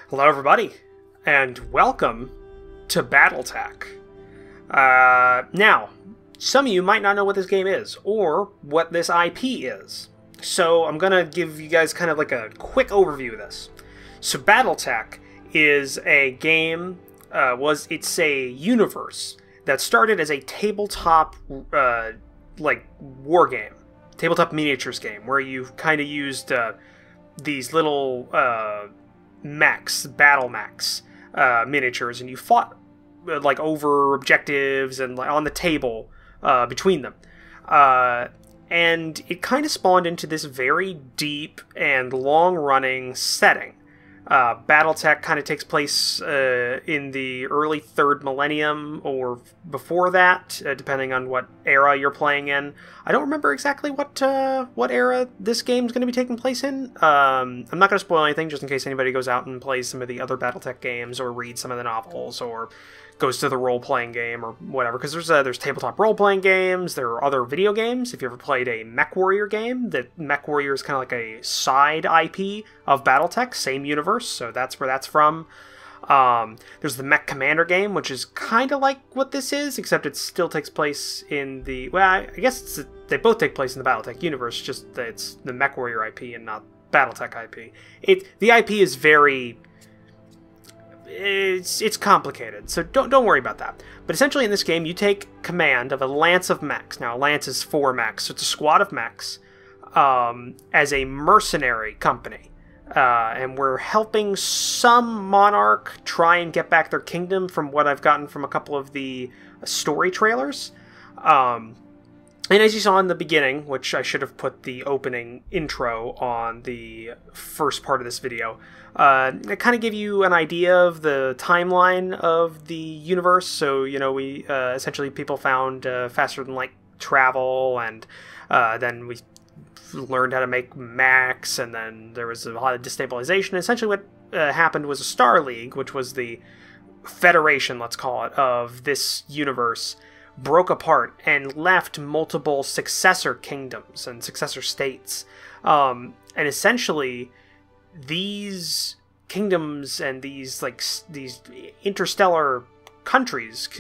Hello everybody, and welcome to BattleTech. Now, some of you might not know what this game is, or what this IP is. So I'm gonna give you guys kind of like a quick overview of this. So BattleTech is a game, it's a universe that started as a tabletop, like, war game. Tabletop miniatures game, where you kind of used these little mechs, battle mechs, miniatures, and you fought like over objectives and like, on the table between them. And it kind of spawned into this very deep and long-running setting. BattleTech kind of takes place in the early 3rd millennium or before that, depending on what era you're playing in. I don't remember exactly what era this game's going to be taking place in. I'm not going to spoil anything just in case anybody goes out and plays some of the other BattleTech games or reads some of the novels or goes to the role-playing game or whatever, because there's tabletop role-playing games, there are other video games. If you ever played a Mech Warrior game, that Mech Warrior is kind of like a side IP of BattleTech, same universe, so that's where that's from. There's the Mech Commander game, which is kind of like what this is, except it still takes place in the, well, I guess they both take place in the BattleTech universe, just that it's the Mech Warrior IP and not BattleTech IP. The IP is very... It's complicated, so don't worry about that. But essentially in this game, you take command of a lance of mechs. Now, a lance is 4 mechs, so it's a squad of mechs as a mercenary company. And we're helping some monarch try and get back their kingdom from what I've gotten from a couple of the story trailers. And as you saw in the beginning, which I should have put the opening intro on the first part of this video, it kind of give you an idea of the timeline of the universe. So, you know, we essentially people found faster-than-light travel, and then we learned how to make mechs, and then there was a lot of destabilization. Essentially what happened was a Star League, which was the federation, let's call it, of this universe, broke apart and left multiple successor kingdoms and successor states. And essentially, these kingdoms and these interstellar countries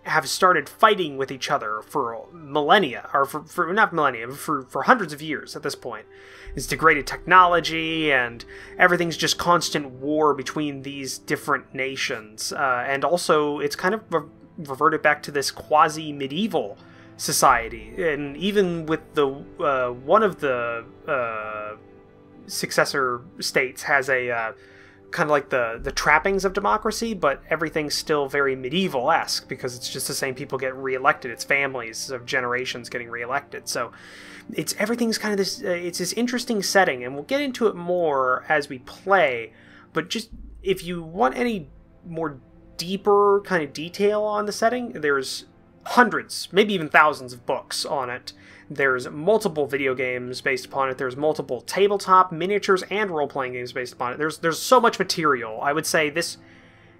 have started fighting with each other for millennia, or for not millennia, for hundreds of years at this point. It's degraded technology, and everything's just constant war between these different nations. And also, it's kind of reverted back to this quasi-medieval society, and even with the one of the successor states has a kind of like the trappings of democracy, but everything's still very medieval-esque because it's just the same people get reelected. It's families of generations getting reelected. So everything's kind of this it's this interesting setting, and we'll get into it more as we play. But just if you want any more deeper kind of detail on the setting, there's hundreds, maybe even thousands of books on it. There's multiple video games based upon it. There's multiple tabletop, miniatures, and role-playing games based upon it. There's so much material. I would say this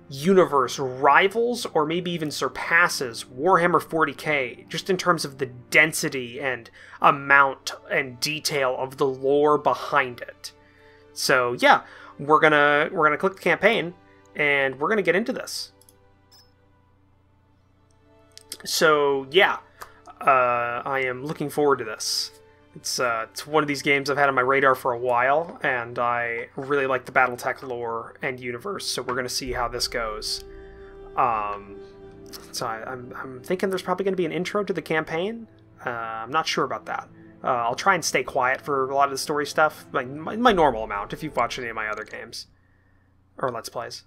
universe rivals or maybe even surpasses Warhammer 40k just in terms of the density and amount and detail of the lore behind it. So yeah, we're gonna click the campaign, and we're going to get into this. So, yeah, I am looking forward to this. It's one of these games I've had on my radar for a while, and I really like the BattleTech lore and universe, so we're going to see how this goes. So I'm thinking there's probably going to be an intro to the campaign. I'm not sure about that. I'll try and stay quiet for a lot of the story stuff, like my normal amount, if you've watched any of my other games or Let's Plays.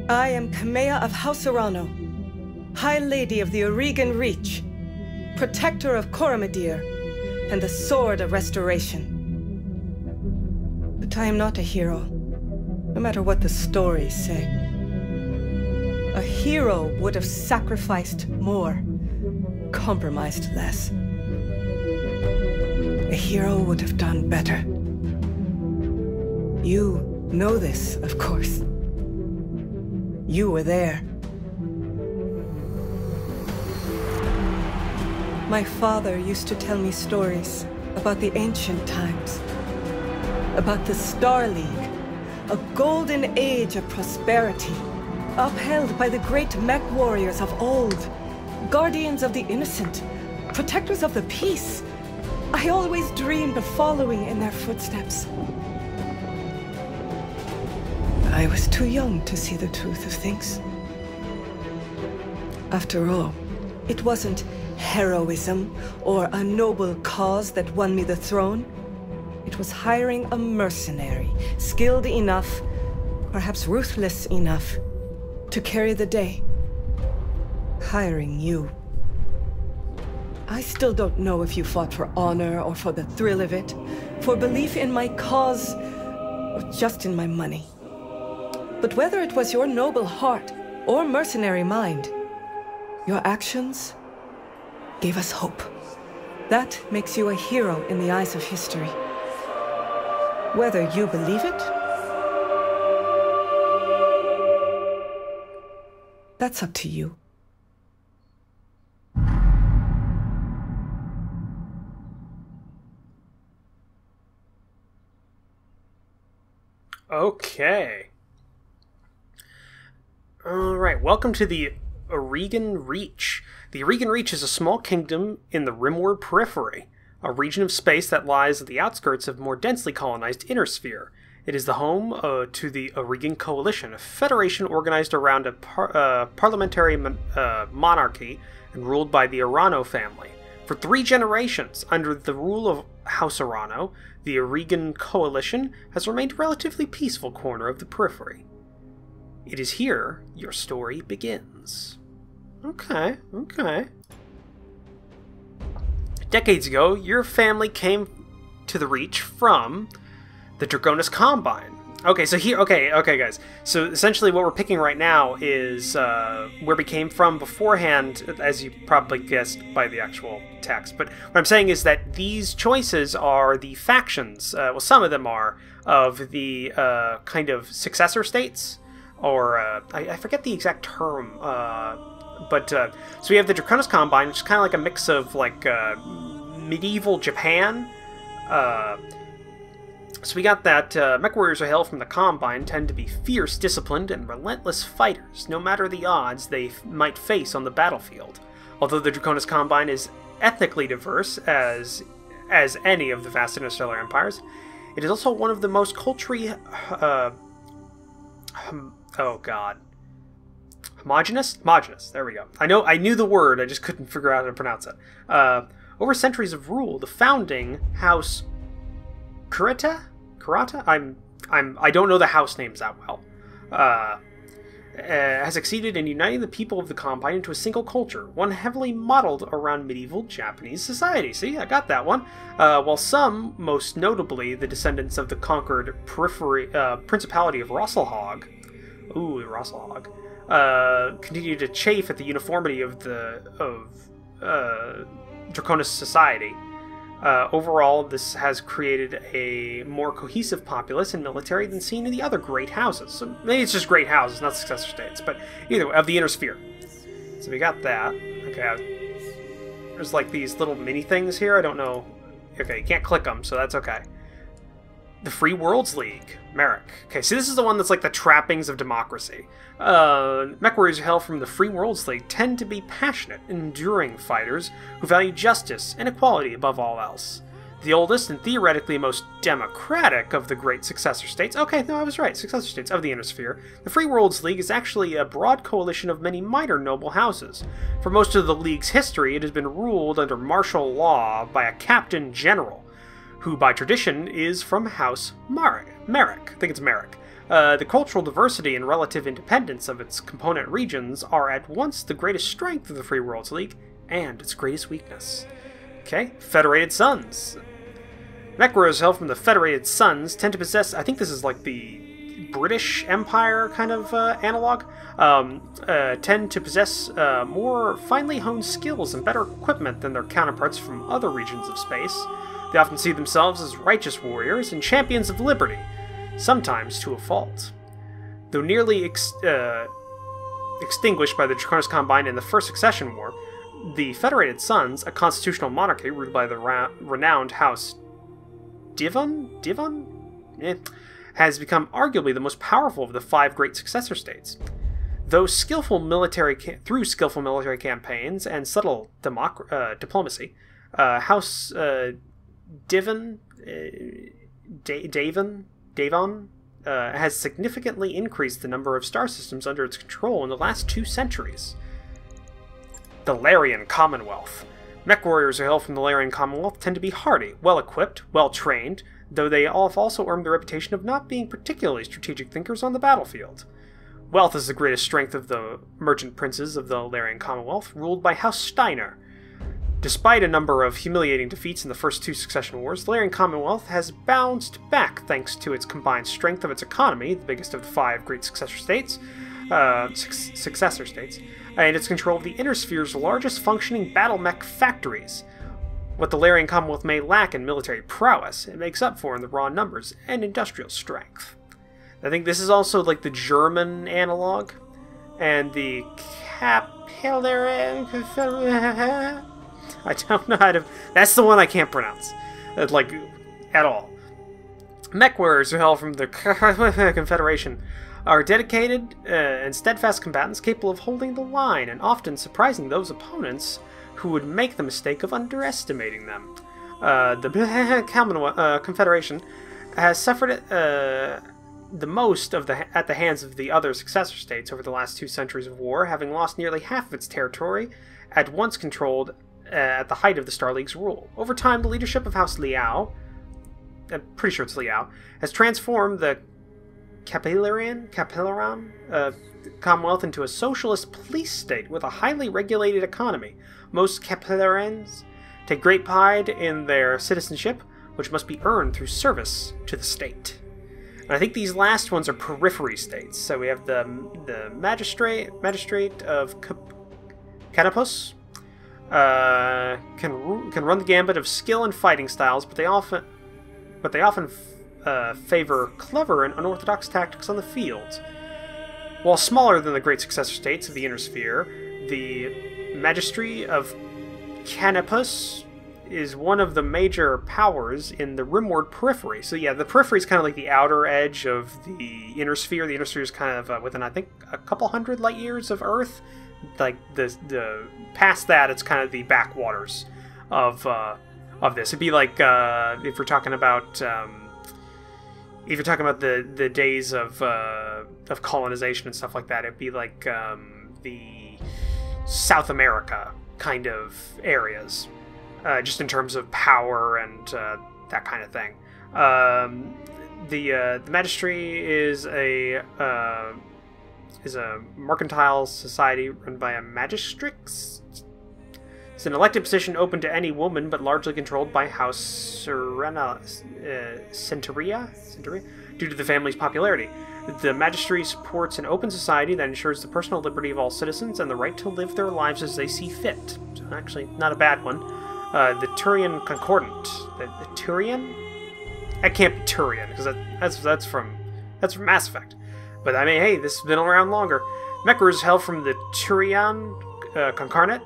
I am Kamea of House Urano, High Lady of the Oregon Reach, Protector of Coromadir, and the Sword of Restoration. But I am not a hero, no matter what the stories say. A hero would have sacrificed more, compromised less. A hero would have done better. You know this, of course. You were there. My father used to tell me stories about the ancient times. About the Star League, a golden age of prosperity, upheld by the great mech warriors of old, guardians of the innocent, protectors of the peace. I always dreamed of following in their footsteps. I was too young to see the truth of things. After all, it wasn't heroism or a noble cause that won me the throne. It was hiring a mercenary, skilled enough, perhaps ruthless enough, to carry the day. Hiring you. I still don't know if you fought for honor or for the thrill of it, for belief in my cause, or just in my money. But whether it was your noble heart or mercenary mind, your actions gave us hope. That makes you a hero in the eyes of history. Whether you believe it, that's up to you. Okay. Alright, welcome to the Aurigan Reach. The Aurigan Reach is a small kingdom in the Rimward Periphery, a region of space that lies at the outskirts of more densely colonized Inner Sphere. It is the home to the Aurigan Coalition, a federation organized around a parliamentary monarchy and ruled by the Arano family. For 3 generations, under the rule of House Arano, the Aurigan Coalition has remained a relatively peaceful corner of the periphery. It is here your story begins. Okay. Decades ago, your family came to the Reach from the Draconis Combine. Okay, so here, okay, guys. So essentially what we're picking right now is where we came from beforehand, as you probably guessed by the actual text. But what I'm saying is that these choices are the factions, well, some of them are, of the kind of successor states, or I forget the exact term, but so we have the Draconis Combine, which is kind of like a mix of like medieval Japan. So we got that mech warriors who hail from the Combine tend to be fierce, disciplined, and relentless fighters, no matter the odds they might face on the battlefield. Although the Draconis Combine is ethnically diverse as any of the vast interstellar empires, it is also one of the most culturally homogeneous? Homogeneous, there we go. I knew the word, I just couldn't figure out how to pronounce it. Over centuries of rule, the founding house Kurata? I don't know the house names that well. Has succeeded in uniting the people of the Combine into a single culture, one heavily modeled around medieval Japanese society. See, I got that one. While some, most notably the descendants of the conquered Principality of Rosselhog, continue to chafe at the uniformity of Draconis society. Overall, this has created a more cohesive populace and military than seen in the other great houses. So maybe it's just great houses, not successor states, but either way, of the Inner Sphere. So we got that. Okay, there's like these little mini things here. I don't know. Okay, you can't click them, so that's okay. The Free Worlds League, Merrick. Okay, so this is the one that's like the trappings of democracy. Mech warriors who hail from the Free Worlds League tend to be passionate, enduring fighters who value justice and equality above all else. The oldest and theoretically most democratic of the great successor states, okay, no, I was right, successor states of the Inner Sphere, the Free Worlds League is actually a broad coalition of many minor noble houses. For most of the League's history, it has been ruled under martial law by a captain general, who by tradition is from House Merrick. I think it's Merrick. The cultural diversity and relative independence of its component regions are at once the greatest strength of the Free Worlds League and its greatest weakness. Okay, Federated Sons. Mech warriors hail from the Federated Sons tend to possess, I think this is like the British Empire kind of analog, tend to possess more finely honed skills and better equipment than their counterparts from other regions of space. They often see themselves as righteous warriors and champions of liberty, sometimes to a fault. Though nearly extinguished by the Draconis Combine in the First Succession War, The Federated Sons, a constitutional monarchy ruled by the renowned House Divon? Has become arguably the most powerful of the 5 great successor states. Through skillful military campaigns and subtle diplomacy, House Davon has significantly increased the number of star systems under its control in the last 2 centuries. The Larian Commonwealth. Mech warriors who hail from the Larian Commonwealth tend to be hardy, well-equipped, well-trained, though they have also earned the reputation of not being particularly strategic thinkers on the battlefield. Wealth is the greatest strength of the merchant princes of the Larian Commonwealth, ruled by House Steiner. Despite a number of humiliating defeats in the first 2 succession wars, the Larian Commonwealth has bounced back thanks to its combined strength of its economy, the biggest of the 5 great successor states, and its control of the Inner Sphere's largest functioning battle mech factories. What the Larian Commonwealth may lack in military prowess, it makes up for in the raw numbers and industrial strength. I think this is also like the German analog, and the Capillary... I don't know how to... That's the one I can't pronounce, like, at all. Mech warriors who hail from the Confederation are dedicated and steadfast combatants capable of holding the line and often surprising those opponents who would make the mistake of underestimating them. The Confederation has suffered the most at the hands of the other successor states over the last 2 centuries of war, having lost nearly half of its territory at once controlled at the height of the Star League's rule. Over time, the leadership of House Liao, I'm pretty sure it's Liao, has transformed the Capillaran Commonwealth into a socialist police state with a highly regulated economy. Most Capillarans take great pride in their citizenship, which must be earned through service to the state. And I think these last ones are periphery states. So we have the magistrate of Canopus. Can run the gambit of skill and fighting styles, but they often favor clever and unorthodox tactics on the field. While smaller than the great successor states of the Inner Sphere, the Magistry of Canopus is one of the major powers in the rimward periphery. So yeah, the periphery is kind of like the outer edge of the Inner Sphere. The Inner Sphere is kind of within, I think, a couple hundred light years of Earth. Like the past that, it's kind of the backwaters of this. It'd be like if we're talking about the days of colonization and stuff like that, it'd be like the South America kind of areas, just in terms of power and that kind of thing. The Magistry is a mercantile society run by a magistrix. It's an elected position open to any woman, but largely controlled by House Centuria due to the family's popularity. The Magistry supports an open society that ensures the personal liberty of all citizens and the right to live their lives as they see fit. So actually, not a bad one. The Turian Concordant. The Turian? That can't be Turian, because that's from Mass Effect. But I mean, hey, this has been around longer. Mechers hail from the Turian Concordat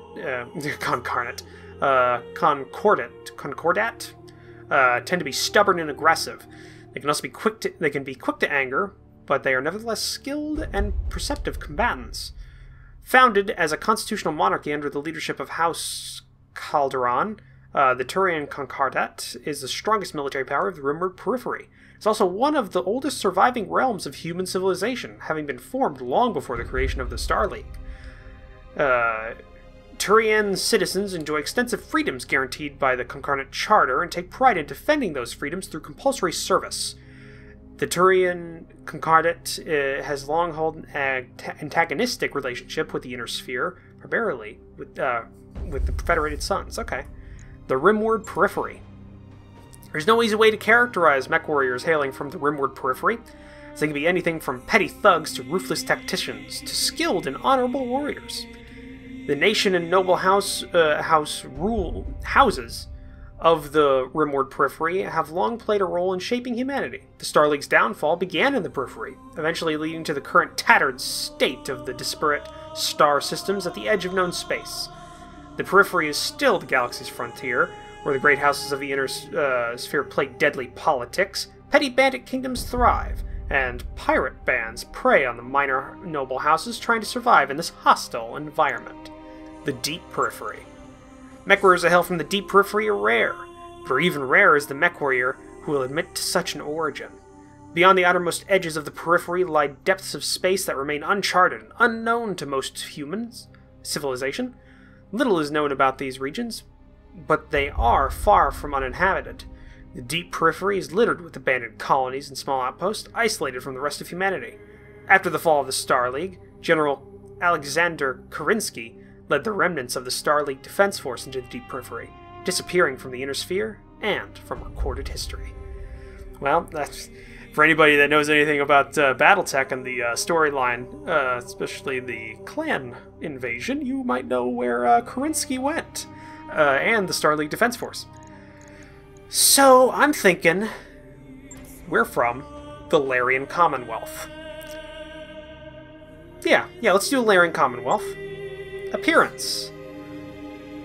tend to be stubborn and aggressive. They can also be quick to anger, but they are nevertheless skilled and perceptive combatants. Founded as a constitutional monarchy under the leadership of House Calderon, the Turian Concordat is the strongest military power of the rimward periphery. It's also one of the oldest surviving realms of human civilization, having been formed long before the creation of the Star League. Turian citizens enjoy extensive freedoms guaranteed by the Concordat Charter and take pride in defending those freedoms through compulsory service. The Turian Concordat has long held an antagonistic relationship with the Inner Sphere, primarily with the Federated Sons. Okay. The Rimward Periphery. There's no easy way to characterize mech warriors hailing from the Rimward Periphery. They can be anything from petty thugs to ruthless tacticians to skilled and honorable warriors. The nation and noble houses of the Rimward Periphery have long played a role in shaping humanity. The Star League's downfall began in the Periphery, eventually leading to the current tattered state of the disparate star systems at the edge of known space. The periphery is still the galaxy's frontier, where the great houses of the inner sphere play deadly politics, petty bandit kingdoms thrive, and pirate bands prey on the minor noble houses trying to survive in this hostile environment. The deep periphery. Mech warriors that hail from the deep periphery are rare, but even rarer is the mech warrior who will admit to such an origin. Beyond the outermost edges of the periphery lie depths of space that remain uncharted and unknown to most humans' civilization. Little is known about these regions, but they are far from uninhabited. The deep periphery is littered with abandoned colonies and small outposts, isolated from the rest of humanity. After the fall of the Star League, General Alexander Kerensky led the remnants of the Star League Defense Force into the deep periphery, disappearing from the inner sphere and from recorded history. Well, that's... For anybody that knows anything about BattleTech and the storyline, especially the clan invasion, you might know where Kerensky went, and the Star League Defense Force. So, I'm thinking we're from the Larian Commonwealth. Yeah, let's do Larian Commonwealth. Appearance.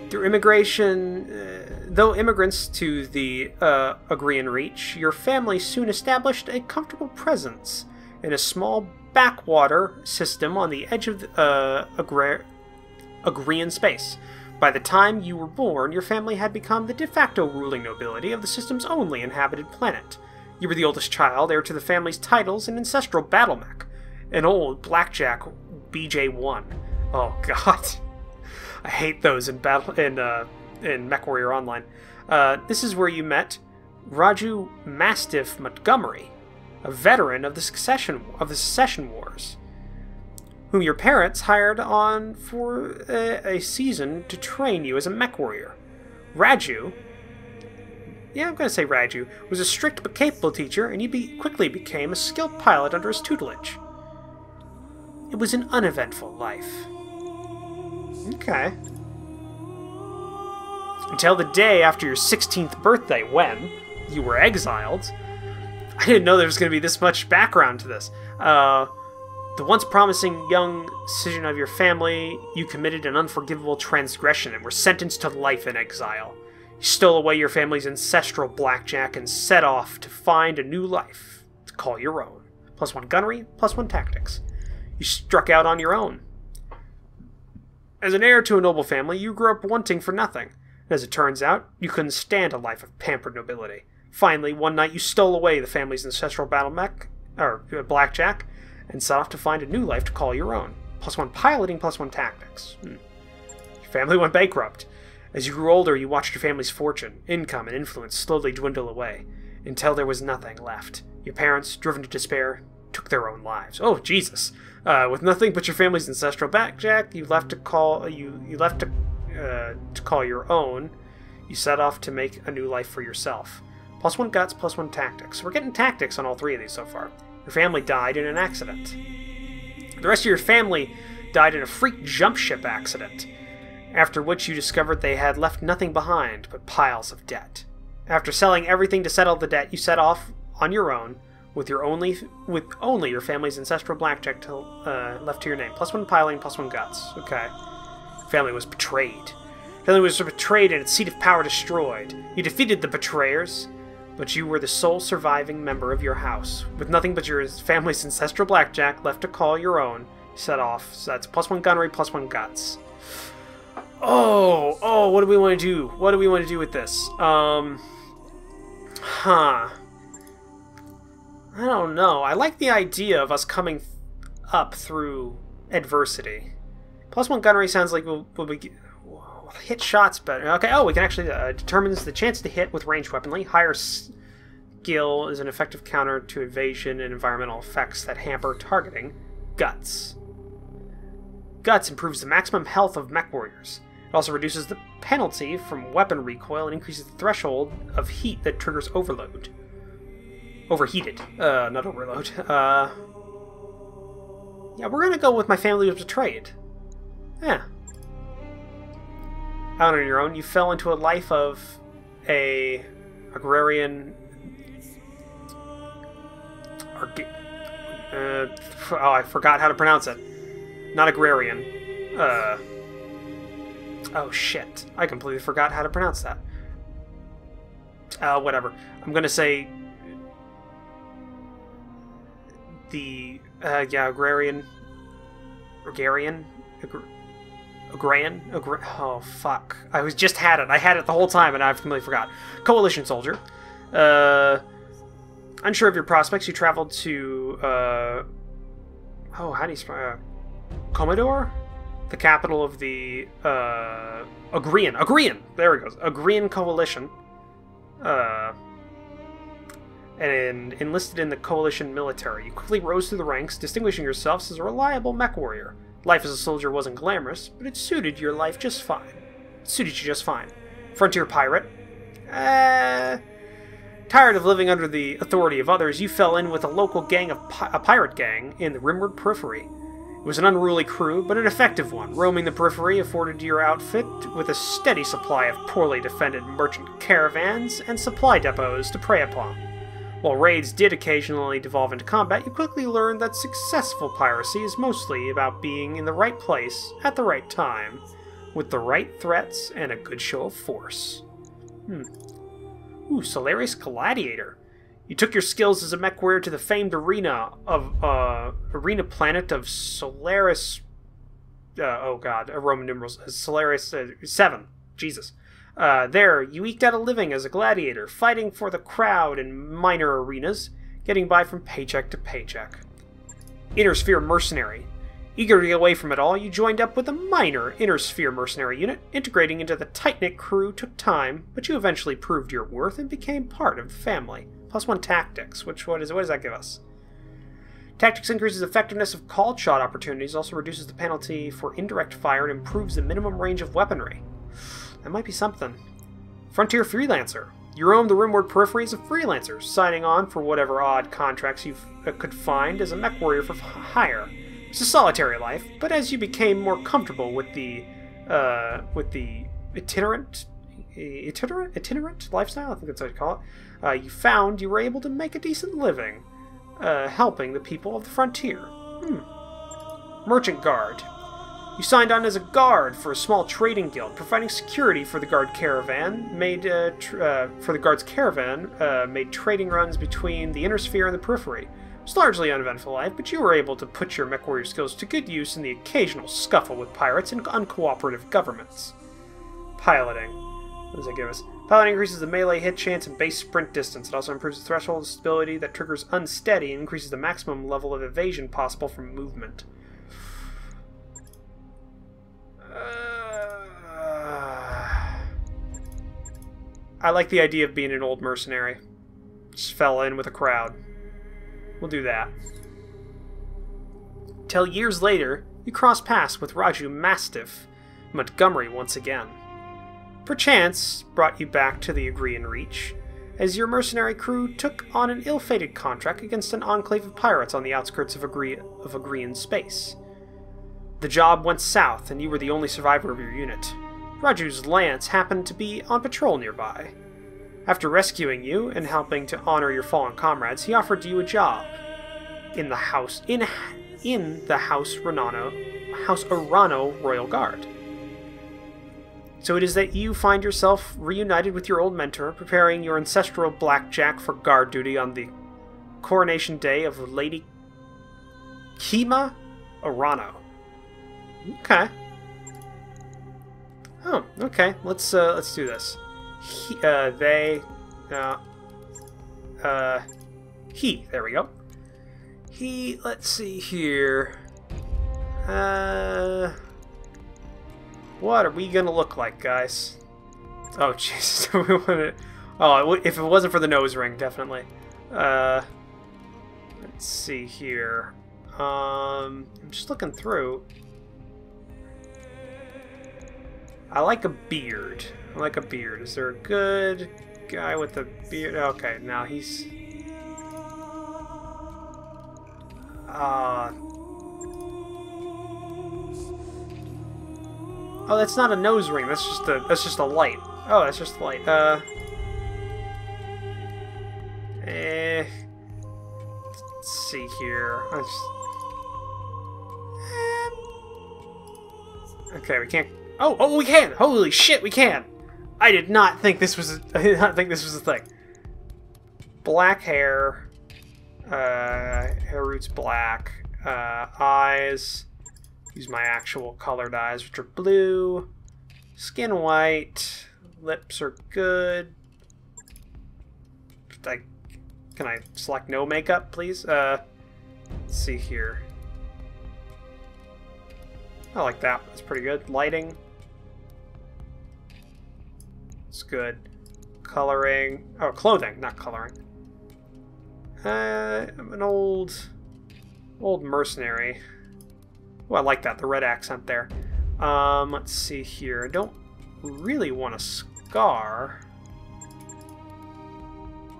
Through immigration... Though immigrants to the Agrian Reach, your family soon established a comfortable presence in a small backwater system on the edge of Agrian space. By the time you were born, your family had become the de facto ruling nobility of the system's only inhabited planet. You were the oldest child, heir to the family's titles and ancestral battle mech, an old blackjack BJ-1. Oh god, I hate those in MechWarrior Online. This is where you met Raju Mastiff Montgomery, a veteran of the Secession Wars, whom your parents hired on for a season to train you as a mech warrior. Raju, I'm going to say Raju, was a strict but capable teacher, and you quickly became a skilled pilot under his tutelage. It was an uneventful life. Okay. Until the day after your 16th birthday, when you were exiled. I didn't know there was going to be this much background to this. The once promising young citizen of your family, you committed an unforgivable transgression and were sentenced to life in exile. You stole away your family's ancestral blackjack and set off to find a new life to call your own. +1 gunnery, +1 tactics. You struck out on your own. As an heir to a noble family, you grew up wanting for nothing. As it turns out, you couldn't stand a life of pampered nobility. Finally, one night you stole away the family's ancestral blackjack, and set off to find a new life to call your own. +1 piloting, +1 tactics. Your family went bankrupt. As you grew older, you watched your family's fortune, income, and influence slowly dwindle away, until there was nothing left. Your parents, driven to despair, took their own lives. Oh, Jesus! With nothing but your family's ancestral blackjack, you left to call your own. You set off to make a new life for yourself. +1 guts, +1 tactics. We're getting tactics on all three of these so far. Your family died in an accident. The rest of your family died in a freak jump ship accident, after which you discovered they had left nothing behind but piles of debt. After selling everything to settle the debt, you set off on your own with only your family's ancestral blackjack left to your name. +1 piloting, +1 guts. Okay. Family was betrayed. Family was betrayed and its seat of power destroyed. You defeated the betrayers, but you were the sole surviving member of your house. With nothing but your family's ancestral blackjack left to call your own, you set off. So that's +1 gunnery, +1 guts. Oh, what do we want to do? What do we want to do with this? I don't know. I like the idea of us coming up through adversity. +1 gunnery sounds like we'll hit shots better. Okay, we can actually determines the chance to hit with ranged weaponry. Higher skill is an effective counter to evasion and environmental effects that hamper targeting. Guts. Guts improves the maximum health of mech warriors. It also reduces the penalty from weapon recoil and increases the threshold of heat that triggers overload. Overheated. Not overload. Yeah, we're gonna go with my family was betrayed. Yeah. Out on your own, you fell into a life of a agrarian... I forgot how to pronounce it. Not agrarian. Oh shit. I completely forgot how to pronounce that. Whatever. I'm gonna say... the... yeah, agrarian... oh, fuck. I just had it. I had it the whole time, and I've completely forgot. Coalition soldier. Unsure of your prospects, you traveled to, oh, how do you spell... Commodore? The capital of the, Agrian! There it goes. Agrian Coalition. And enlisted in the Coalition military. You quickly rose through the ranks, distinguishing yourselves as a reliable mech warrior. Life as a soldier wasn't glamorous, but it suited your life just fine. It suited you just fine. Frontier pirate. Tired of living under the authority of others, you fell in with a local gang of a pirate gang in the Rimward Periphery. It was an unruly crew, but an effective one. Roaming the periphery afforded your outfit with a steady supply of poorly defended merchant caravans and supply depots to prey upon. While raids did occasionally devolve into combat, you quickly learned that successful piracy is mostly about being in the right place at the right time, with the right threats and a good show of force. Ooh, Solaris Gladiator. You took your skills as a mech warrior to the famed arena planet of Solaris... oh god, Roman numerals. Solaris 7. Jesus. There, you eked out a living as a gladiator, fighting for the crowd in minor arenas, getting by from paycheck to paycheck. Inner Sphere Mercenary. Eager to get away from it all, you joined up with a minor Inner Sphere Mercenary unit. Integrating into the tight-knit crew took time, but you eventually proved your worth and became part of the family. +1 Tactics. What does that give us? Tactics increases effectiveness of called shot opportunities, also reduces the penalty for indirect fire, and improves the minimum range of weaponry. That might be something. Frontier Freelancer. You roam the Rimward Periphery as a freelancer, signing on for whatever odd contracts you could find as a mech warrior for hire. It's a solitary life, but as you became more comfortable with the itinerant lifestyle, I think that's what you call it, you found you were able to make a decent living, helping the people of the frontier. Merchant Guard. You signed on as a guard for a small trading guild, providing security for the guard caravan. Made trading runs between the Inner Sphere and the Periphery. It was largely uneventful life, but you were able to put your mech warrior skills to good use in the occasional scuffle with pirates and uncooperative governments. Piloting. What does that give us? Piloting increases the melee hit chance and base sprint distance. It also improves the threshold of stability that triggers unsteady and increases the maximum level of evasion possible from movement. I like the idea of being an old mercenary. Just fell in with a crowd. We'll do that. Till years later, you cross paths with Raju Mastiff Montgomery once again. Perchance brought you back to the Agrian Reach, as your mercenary crew took on an ill-fated contract against an enclave of pirates on the outskirts of Agrian space. The job went south, and you were the only survivor of your unit. Raju's lance happened to be on patrol nearby. After rescuing you and helping to honor your fallen comrades, he offered you a job in the House Arano Royal Guard. So it is that you find yourself reunited with your old mentor, preparing your ancestral blackjack for guard duty on the coronation day of Lady Kima Arano. Okay. Oh, okay. Let's do this. He. There we go. He. Let's see here. What are we gonna look like, guys? Oh, Jesus. Oh, if it wasn't for the nose ring, definitely. Let's see here. I'm just looking through. I like a beard. I like a beard. Is there a good guy with a beard? Okay, now he's... Oh, that's not a nose ring. That's just a light. Oh, that's just a light. Let's see here. Okay, we can't Oh, we can! Holy shit, we can! I did not think this was I did not think this was a thing. Black hair. Hair roots black. Eyes. Use my actual colored eyes, which are blue. Skin white. Lips are good. Can I select no makeup, please? Let's see here. I like that. That's pretty good. Lighting. It's good. Coloring. Oh, clothing, not coloring. I'm an old mercenary. Oh, I like that. The red accent there. Let's see here. I don't really want a scar.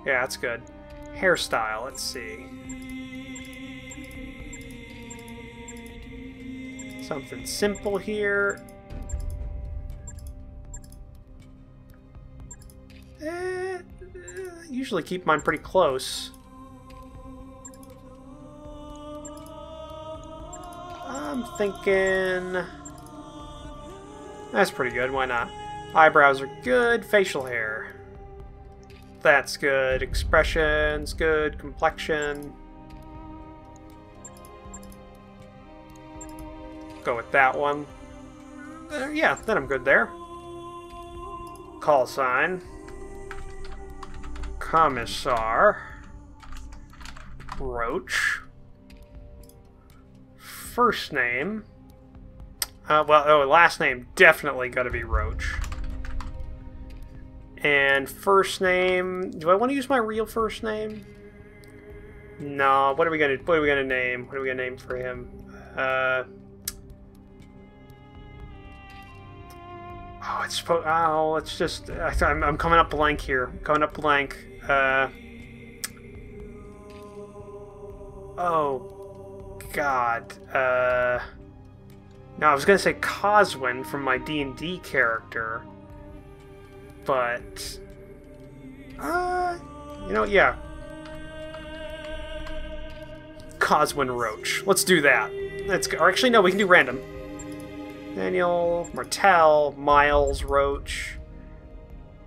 Yeah, that's good. Hairstyle. Let's see. Something simple here. Usually keep mine pretty close. I'm thinking... That's pretty good, why not? Eyebrows are good, facial hair. That's good, expression's good, complexion. Go with that one. Yeah, then I'm good there. Call sign. Commissar. Roach. First name. Last name definitely gotta be Roach. And first name. Do I want to use my real first name? No. What are we gonna name? What are we gonna name for him? It's just. I'm coming up blank here. Coming up blank. Oh, God. No, I was gonna say Coswin from my D&D character, but yeah, Coswin Roach. Let's do that. Let's go. Or actually, no, we can do random. Daniel, Martel, Miles Roach,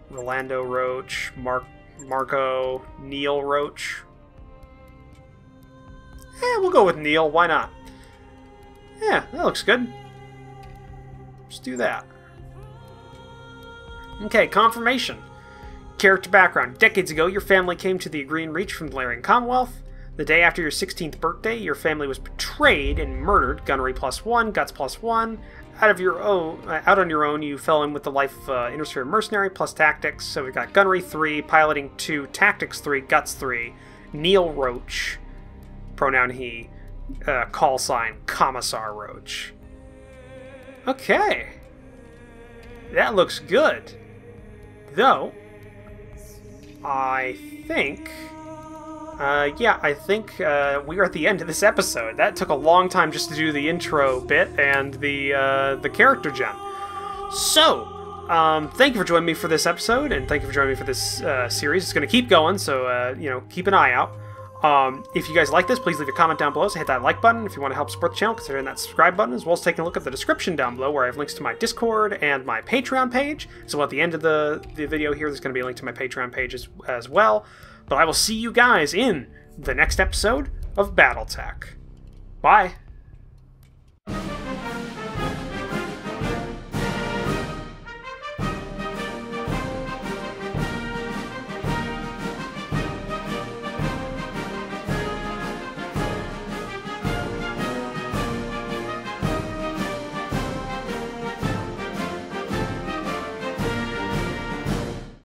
Rolando Roach, Marco, Neil Roach. We'll go with Neil. Why not? Yeah, that looks good. Let's do that. Okay, confirmation. Character background. Decades ago, your family came to the Green Reach from the Valerian Commonwealth. The day after your 16th birthday, your family was betrayed and murdered. Gunnery +1, guts +1. Out on your own, you fell in with the life Intersphere mercenary plus tactics. So we've got gunnery 3, piloting 2, tactics 3, guts 3. Neil Roach, pronoun he. Call sign Commissar Roach. Okay, that looks good. Though, I think we are at the end of this episode. That took a long time just to do the intro bit and the character gen. So, thank you for joining me for this episode, and thank you for joining me for this series. It's going to keep going, so keep an eye out. If you guys like this, please leave a comment down below. So hit that like button. If you want to help support the channel, consider hitting that subscribe button, as well as taking a look at the description down below, where I have links to my Discord and my Patreon page. So at the end of the video here, there's going to be a link to my Patreon page as well. But I will see you guys in the next episode of BattleTech. Bye!